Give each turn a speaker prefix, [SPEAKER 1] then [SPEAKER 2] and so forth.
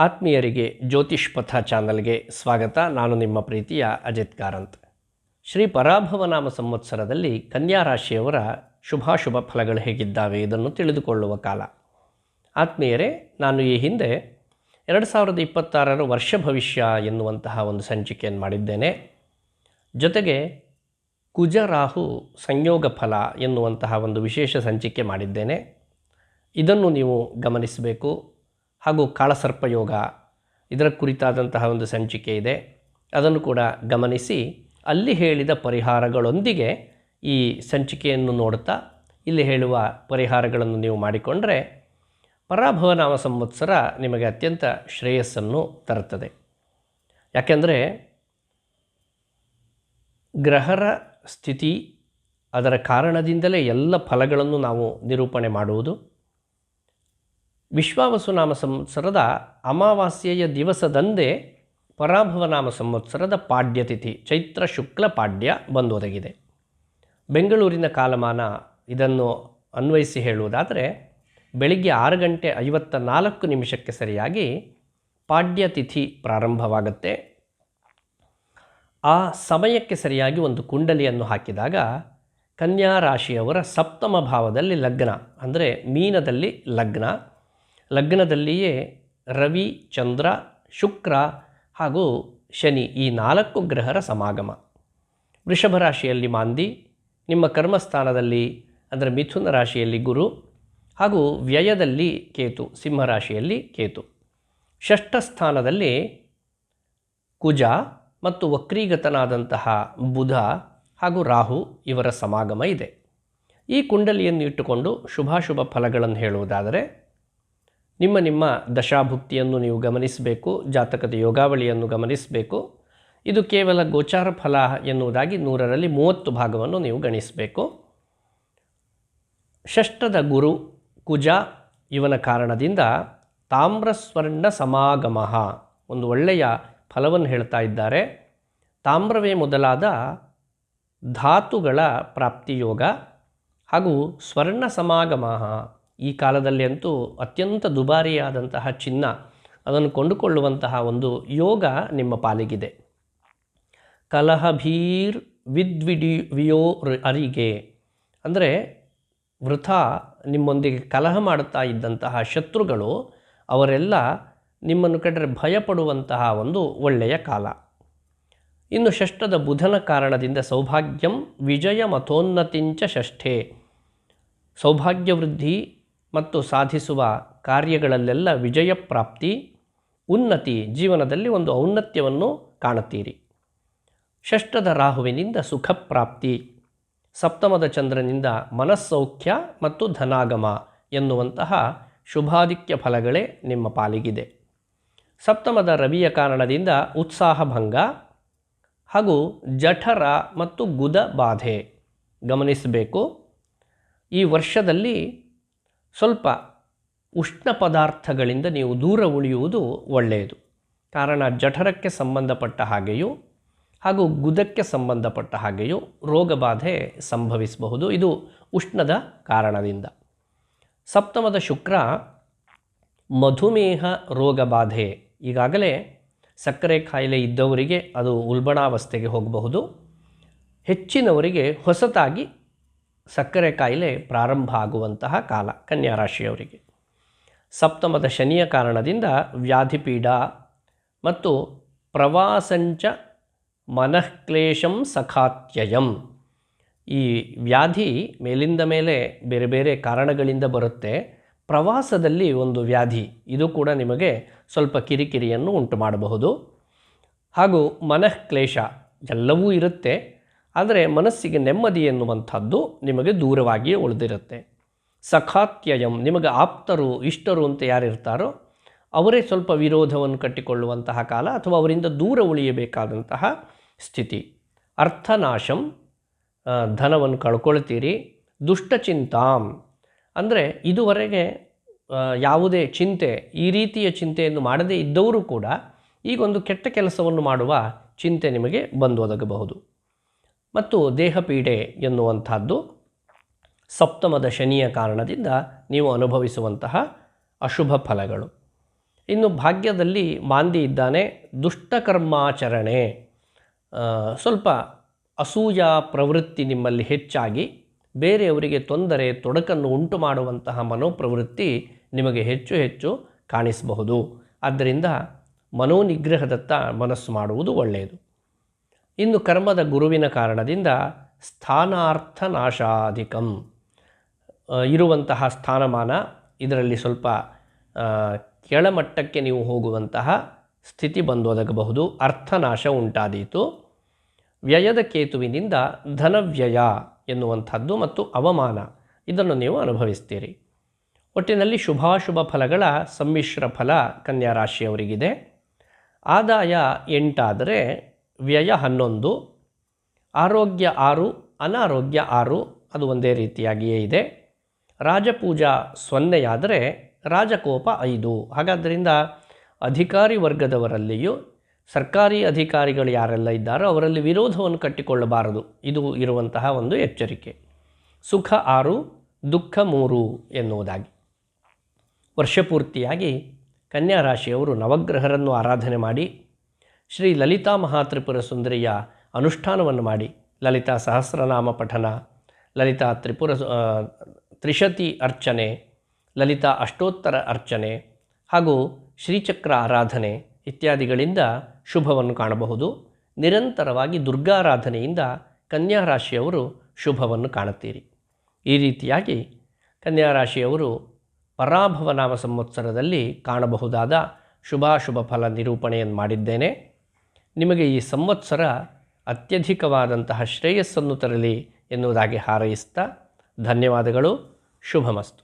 [SPEAKER 1] ಆತ್ಮೀಯರಿಗೆ ಜ್ಯೋತಿಷ್ ಪಥ ಚಾನಲ್ಗೆ ಸ್ವಾಗತ. ನಾನು ನಿಮ್ಮ ಪ್ರೀತಿಯ ಅಜಿತ್ ಕಾರಂತ್. ಶ್ರೀ ಪರಾಭವನಾಮ ಸಂವತ್ಸರದಲ್ಲಿ ಕನ್ಯಾ ರಾಶಿಯವರ ಶುಭಾಶುಭ ಫಲಗಳು ಹೇಗಿದ್ದಾವೆ ಇದನ್ನು ತಿಳಿದುಕೊಳ್ಳುವ ಕಾಲ. ಆತ್ಮೀಯರೇ, ನಾನು ಈ ಹಿಂದೆ 2026 ವರ್ಷ ಭವಿಷ್ಯ ಎನ್ನುವಂತಹ ಒಂದು ಸಂಚಿಕೆಯನ್ನು ಮಾಡಿದ್ದೇನೆ. ಜೊತೆಗೆ ಕುಜರಾಹು ಸಂಯೋಗ ಫಲ ಎನ್ನುವಂತಹ ಒಂದು ವಿಶೇಷ ಸಂಚಿಕೆ ಮಾಡಿದ್ದೇನೆ. ಇದನ್ನು ನೀವು ಗಮನಿಸಬೇಕು. ಹಾಗೂ ಕಾಳಸರ್ಪಯೋಗ ಇದರ ಕುರಿತಾದಂತಹ ಒಂದು ಸಂಚಿಕೆ ಇದೆ, ಅದನ್ನು ಕೂಡ ಗಮನಿಸಿ ಅಲ್ಲಿ ಹೇಳಿದ ಪರಿಹಾರಗಳೊಂದಿಗೆ ಈ ಸಂಚಿಕೆಯನ್ನು ನೋಡುತ್ತಾ ಇಲ್ಲಿ ಹೇಳುವ ಪರಿಹಾರಗಳನ್ನು ನೀವು ಮಾಡಿಕೊಂಡರೆ ಪರಾಭವನಾಮ ಸಂವತ್ಸರ ನಿಮಗೆ ಅತ್ಯಂತ ಶ್ರೇಯಸ್ಸನ್ನು ತರುತ್ತದೆ. ಯಾಕೆಂದರೆ ಗ್ರಹರ ಸ್ಥಿತಿ ಅದರ ಕಾರಣದಿಂದಲೇ ಎಲ್ಲ ಫಲಗಳನ್ನು ನಾವು ನಿರೂಪಣೆ ಮಾಡುವುದು. ವಿಶ್ವಾವಸುನಾಮ ಸಂವತ್ಸರದ ಅಮಾವಾಸ್ಯೆಯ ದಿವಸದಂದೇ ಪರಾಭವನಾಮ ಸಂವತ್ಸರದ ಪಾಡ್ಯತಿಥಿ ಚೈತ್ರ ಶುಕ್ಲ ಪಾಡ್ಯ ಬಂದೊದಗಿದೆ. ಬೆಂಗಳೂರಿನ ಕಾಲಮಾನ ಇದನ್ನು ಅನ್ವಯಿಸಿ ಹೇಳುವುದಾದರೆ ಬೆಳಿಗ್ಗೆ 6:54 ಸರಿಯಾಗಿ ಪಾಡ್ಯತಿಥಿ ಪ್ರಾರಂಭವಾಗುತ್ತೆ. ಆ ಸಮಯಕ್ಕೆ ಸರಿಯಾಗಿ ಒಂದು ಕುಂಡಲಿಯನ್ನು ಹಾಕಿದಾಗ ಕನ್ಯಾ ರಾಶಿಯವರ ಸಪ್ತಮ ಭಾವದಲ್ಲಿ ಲಗ್ನ, ಅಂದರೆ ಮೀನದಲ್ಲಿ ಲಗ್ನದಲ್ಲಿಯೇ ರವಿ, ಚಂದ್ರ, ಶುಕ್ರ ಹಾಗೂ ಶನಿ ಈ 4 ಗ್ರಹರ ಸಮಾಗಮ. ವೃಷಭ ರಾಶಿಯಲ್ಲಿ ಮಾಂದಿ, ನಿಮ್ಮ ಕರ್ಮಸ್ಥಾನದಲ್ಲಿ ಅಂದರೆ ಮಿಥುನ ರಾಶಿಯಲ್ಲಿ ಗುರು ಹಾಗೂ ವ್ಯಯದಲ್ಲಿ ಕೇತು, ಸಿಂಹರಾಶಿಯಲ್ಲಿ ಕೇತು. ಷಷ್ಠ ಸ್ಥಾನದಲ್ಲಿ ಕುಜ ಮತ್ತು ವಕ್ರೀಗತನಾದಂತಹ ಬುಧ ಹಾಗೂ ರಾಹು ಇವರ ಸಮಾಗಮ ಇದೆ. ಈ ಕುಂಡಲಿಯನ್ನು ಇಟ್ಟುಕೊಂಡು ಶುಭಾಶುಭ ಫಲಗಳನ್ನು ಹೇಳುವುದಾದರೆ ನಿಮ್ಮ ದಶಾಭುಕ್ತಿಯನ್ನು ನೀವು ಗಮನಿಸಬೇಕು, ಜಾತಕದ ಯೋಗಾವಳಿಯನ್ನು ಗಮನಿಸಬೇಕು. ಇದು ಕೇವಲ ಗೋಚಾರ ಫಲ ಎನ್ನುವುದಾಗಿ 100ರಲ್ಲಿ 30 ಭಾಗವನ್ನು ನೀವು ಗಣಿಸಬೇಕು. ಷಷ್ಠದ ಗುರು ಕುಜ ಇವನ ಕಾರಣದಿಂದ ತಾಮ್ರಸ್ವರ್ಣ ಸಮಾಗಮ ಒಂದು ಒಳ್ಳೆಯ ಫಲವನ್ನು ಹೇಳ್ತಾ ಇದ್ದಾರೆ. ತಾಮ್ರವೇ ಮೊದಲಾದ ಧಾತುಗಳ ಪ್ರಾಪ್ತಿಯೋಗ ಹಾಗೂ ಸ್ವರ್ಣ ಸಮಾಗಮ. ಈ ಕಾಲದಲ್ಲಿ ಅಂತೂ ಅತ್ಯಂತ ದುಬಾರಿಯಾದಂತಹ ಚಿನ್ನ ಅದನ್ನು ಕೊಂಡುಕೊಳ್ಳುವಂತಹ ಒಂದು ಯೋಗ ನಿಮ್ಮ ಪಾಲಿಗಿದೆ. ಕಲಹಭೀರ್ ವಿದ್ವಿಡಿವಿಯೋ ಅರಿಗೆ, ಅಂದರೆ ವೃಥಾ ನಿಮ್ಮೊಂದಿಗೆ ಕಲಹ ಮಾಡುತ್ತಾ ಇದ್ದಂತಹ ಶತ್ರುಗಳು ಅವರೆಲ್ಲ ನಿಮ್ಮನ್ನು ಕಂಡರೆ ಭಯಪಡುವಂತಹ ಒಂದು ಒಳ್ಳೆಯ ಕಾಲ. ಇನ್ನು ಷಷ್ಠದ ಬುಧನ ಕಾರಣದಿಂದ ಸೌಭಾಗ್ಯಂ ವಿಜಯ ಮತೋನ್ನತಿಂಚ ಷಷ್ಠೆ, ಸೌಭಾಗ್ಯವೃದ್ಧಿ ಮತ್ತು ಸಾಧಿಸುವ ಕಾರ್ಯಗಳಲ್ಲೆಲ್ಲ ವಿಜಯ ಪ್ರಾಪ್ತಿ, ಉನ್ನತಿ, ಜೀವನದಲ್ಲಿ ಒಂದು ಔನ್ನತ್ಯವನ್ನು ಕಾಣುತ್ತೀರಿ. ಷಷ್ಠದ ರಾಹುವಿನಿಂದ ಸುಖ ಪ್ರಾಪ್ತಿ, ಸಪ್ತಮದ ಚಂದ್ರನಿಂದ ಮನಸ್ಸೌಖ್ಯ ಮತ್ತು ಧನಾಗಮ ಎನ್ನುವಂತಹ ಶುಭಾಧಿಕ್ಯ ಫಲಗಳೇ ನಿಮ್ಮ ಪಾಲಿಗಿದೆ. ಸಪ್ತಮದ ರವಿಯ ಕಾರಣದಿಂದ ಉತ್ಸಾಹಭಂಗ ಹಾಗೂ ಜಠರ ಮತ್ತು ಗುದ ಬಾಧೆ ಗಮನಿಸಬೇಕು. ಈ ವರ್ಷದಲ್ಲಿ ಸ್ವಲ್ಪ ಉಷ್ಣ ಪದಾರ್ಥಗಳಿಂದ ನೀವು ದೂರ ಉಳಿಯುವುದು ಒಳ್ಳೆಯದು. ಕಾರಣ ಜಠರಕ್ಕೆ ಸಂಬಂಧಪಟ್ಟ ಹಾಗೆಯೂ ಹಾಗೂ ಗುದಕ್ಕೆ ಸಂಬಂಧಪಟ್ಟ ಹಾಗೆಯೂ ರೋಗಬಾಧೆ ಸಂಭವಿಸಬಹುದು, ಇದು ಉಷ್ಣದ ಕಾರಣದಿಂದ. ಸಪ್ತಮದ ಶುಕ್ರ ಮಧುಮೇಹ ರೋಗಬಾಧೆ, ಈಗಾಗಲೇ ಸಕ್ಕರೆ ಕಾಯಿಲೆ ಇದ್ದವರಿಗೆ ಅದು ಉಲ್ಬಣಾವಸ್ಥೆಗೆ ಹೋಗಬಹುದು. ಹೆಚ್ಚಿನವರಿಗೆ ಹೊಸತಾಗಿ ಸಕ್ಕರೆ ಕಾಯಿಲೆ ಪ್ರಾರಂಭ ಆಗುವಂತಹ ಕಾಲ ಕನ್ಯಾ ರಾಶಿಯವರಿಗೆ. ಸಪ್ತಮದ ಶನಿಯ ಕಾರಣದಿಂದ ವ್ಯಾಧಿಪೀಡ ಮತ್ತು ಪ್ರವಾಸಂಚ ಮನಃಕ್ಲೇಶಂ ಸಖಾತ್ಯಯಂ, ಈ ವ್ಯಾಧಿ ಮೇಲಿಂದ ಮೇಲೆ ಬೇರೆ ಬೇರೆ ಕಾರಣಗಳಿಂದ ಬರುತ್ತೆ. ಪ್ರವಾಸದಲ್ಲಿ ಒಂದು ವ್ಯಾಧಿ, ಇದು ಕೂಡ ನಿಮಗೆ ಸ್ವಲ್ಪ ಕಿರಿಕಿರಿಯನ್ನು ಉಂಟು ಮಾಡಬಹುದು. ಹಾಗೂ ಮನಃಕ್ಲೇಶ ಎಲ್ಲವೂ ಇರುತ್ತೆ, ಆದರೆ ಮನಸ್ಸಿಗೆ ನೆಮ್ಮದಿ ಎನ್ನುವಂಥದ್ದು ನಿಮಗೆ ದೂರವಾಗಿಯೇ ಉಳಿದಿರುತ್ತೆ. ಸಖಾತ್ಯಯಂ, ನಿಮಗೆ ಆಪ್ತರು ಇಷ್ಟರು ಅಂತ ಯಾರಿರ್ತಾರೋ ಅವರೇ ಸ್ವಲ್ಪ ವಿರೋಧವನ್ನು ಕಟ್ಟಿಕೊಳ್ಳುವಂತಹ ಕಾಲ ಅಥವಾ ಅವರಿಂದ ದೂರ ಉಳಿಯಬೇಕಾದಂತಹ ಸ್ಥಿತಿ. ಅರ್ಥನಾಶಂ, ಧನವನ್ನು ಕಳ್ಕೊಳ್ತೀರಿ. ದುಷ್ಟಚಿಂತಾಂ, ಅಂದರೆ ಇದುವರೆಗೆ ಯಾವುದೇ ಚಿಂತೆ, ಈ ರೀತಿಯ ಚಿಂತೆಯನ್ನು ಮಾಡದೇ ಇದ್ದವರು ಕೂಡ ಈಗೊಂದು ಕೆಟ್ಟ ಕೆಲಸವನ್ನು ಮಾಡುವ ಚಿಂತೆ ನಿಮಗೆ ಬಂದೊದಗಬಹುದು. ಮತ್ತು ದೇಹಪೀಡೆ ಎನ್ನುವಂಥದ್ದು ಸಪ್ತಮದ ಶನಿಯ ಕಾರಣದಿಂದ ನೀವು ಅನುಭವಿಸುವಂತಹ ಅಶುಭ ಫಲಗಳು. ಇನ್ನು ಭಾಗ್ಯದಲ್ಲಿ ಮಾಂದಿ ಇದ್ದಾನೆ. ದುಷ್ಟಕರ್ಮಾಚರಣೆ, ಸ್ವಲ್ಪ ಅಸೂಯ ಪ್ರವೃತ್ತಿ ನಿಮ್ಮಲ್ಲಿ ಹೆಚ್ಚಾಗಿ ಬೇರೆಯವರಿಗೆ ತೊಂದರೆ ತೊಡಕನ್ನು ಉಂಟು ಮಾಡುವಂತಹ ಮನೋಪ್ರವೃತ್ತಿ ನಿಮಗೆ ಹೆಚ್ಚು ಹೆಚ್ಚು ಕಾಣಿಸಬಹುದು. ಆದ್ದರಿಂದ ಮನೋನಿಗ್ರಹದತ್ತ ಮನಸ್ಸು ಮಾಡುವುದು ಒಳ್ಳೆಯದು. ಇನ್ನು ಕರ್ಮದ ಗುರುವಿನ ಕಾರಣದಿಂದ ಸ್ಥಾನಾರ್ಥ ನಾಶಾಧಿಕಂ, ಇರುವಂತಹ ಸ್ಥಾನಮಾನ ಇದರಲ್ಲಿ ಸ್ವಲ್ಪ ಕೆಳಮಟ್ಟಕ್ಕೆ ನೀವು ಹೋಗುವಂತಹ ಸ್ಥಿತಿ ಬಂದೊದಗಬಹುದು. ಅರ್ಥನಾಶ ಉಂಟಾದೀತು. ವ್ಯಯದ ಕೇತುವಿನಿಂದ ಧನವ್ಯಯ ಎನ್ನುವಂಥದ್ದು ಮತ್ತು ಅವಮಾನ ಇದನ್ನು ನೀವು ಅನುಭವಿಸ್ತೀರಿ. ಒಟ್ಟಿನಲ್ಲಿ ಶುಭಾಶುಭ ಫಲಗಳ ಸಮ್ಮಿಶ್ರ ಫಲ ಕನ್ಯಾ ರಾಶಿಯವರಿಗಿದೆ. ಆದಾಯ 8 ಆದರೆ ವ್ಯಯ 11, ಆರೋಗ್ಯ 6, ಅನಾರೋಗ್ಯ 6, ಅದು ಒಂದೇ ರೀತಿಯಾಗಿಯೇ ಇದೆ. ರಾಜಪೂಜಾ 0 ಆದರೆ ರಾಜಕೋಪ 5. ಹಾಗಾದ್ದರಿಂದ ಅಧಿಕಾರಿ ವರ್ಗದವರಲ್ಲಿಯೂ ಸರ್ಕಾರಿ ಅಧಿಕಾರಿಗಳು ಯಾರೆಲ್ಲ ಇದ್ದಾರೋ ಅವರಲ್ಲಿ ವಿರೋಧವನ್ನು ಕಟ್ಟಿಕೊಳ್ಳಬಾರದು, ಇದು ಇರುವಂತಹ ಒಂದು ಎಚ್ಚರಿಕೆ. ಸುಖ 6, ದುಃಖ 3 ಎನ್ನುವುದಾಗಿ. ವರ್ಷಪೂರ್ತಿಯಾಗಿ ಕನ್ಯಾ ರಾಶಿಯವರು ನವಗ್ರಹರನ್ನು ಆರಾಧನೆ ಮಾಡಿ ಶ್ರೀ ಲಲಿತಾ ಮಹಾತ್ರಿಪುರ ಸುಂದರಿಯ ಅನುಷ್ಠಾನವನ್ನು ಮಾಡಿ ಲಲಿತಾ ಸಹಸ್ರನಾಮ ಪಠನ, ಲಲಿತಾ ತ್ರಿಶತಿ ಅರ್ಚನೆ, ಲಲಿತಾ ಅಷ್ಟೋತ್ತರ ಅರ್ಚನೆ ಹಾಗೂ ಶ್ರೀಚಕ್ರ ಆರಾಧನೆ ಇತ್ಯಾದಿಗಳಿಂದ ಶುಭವನ್ನು ಕಾಣಬಹುದು. ನಿರಂತರವಾಗಿ ದುರ್ಗಾರಾಧನೆಯಿಂದ ಕನ್ಯಾ ರಾಶಿಯವರು ಶುಭವನ್ನು ಕಾಣುತ್ತೀರಿ. ಈ ರೀತಿಯಾಗಿ ಕನ್ಯಾ ರಾಶಿಯವರು ಪರಾಭವ ನಾಮ ಸಂವತ್ಸರದಲ್ಲಿ ಕಾಣಬಹುದಾದ ಶುಭಾಶುಭ ಫಲ ನಿರೂಪಣೆಯನ್ನು ಮಾಡಿದ್ದೇನೆ. ನಿಮಗೆ ಈ ಸಂವತ್ಸರ ಅತ್ಯಧಿಕವಾದಂತಹ ಶ್ರೇಯಸ್ಸನ್ನು ತರಲಿ ಎನ್ನುವುದಾಗಿ ಹಾರೈಸ್ತಾ ಧನ್ಯವಾದಗಳು. ಶುಭಮಸ್ತು.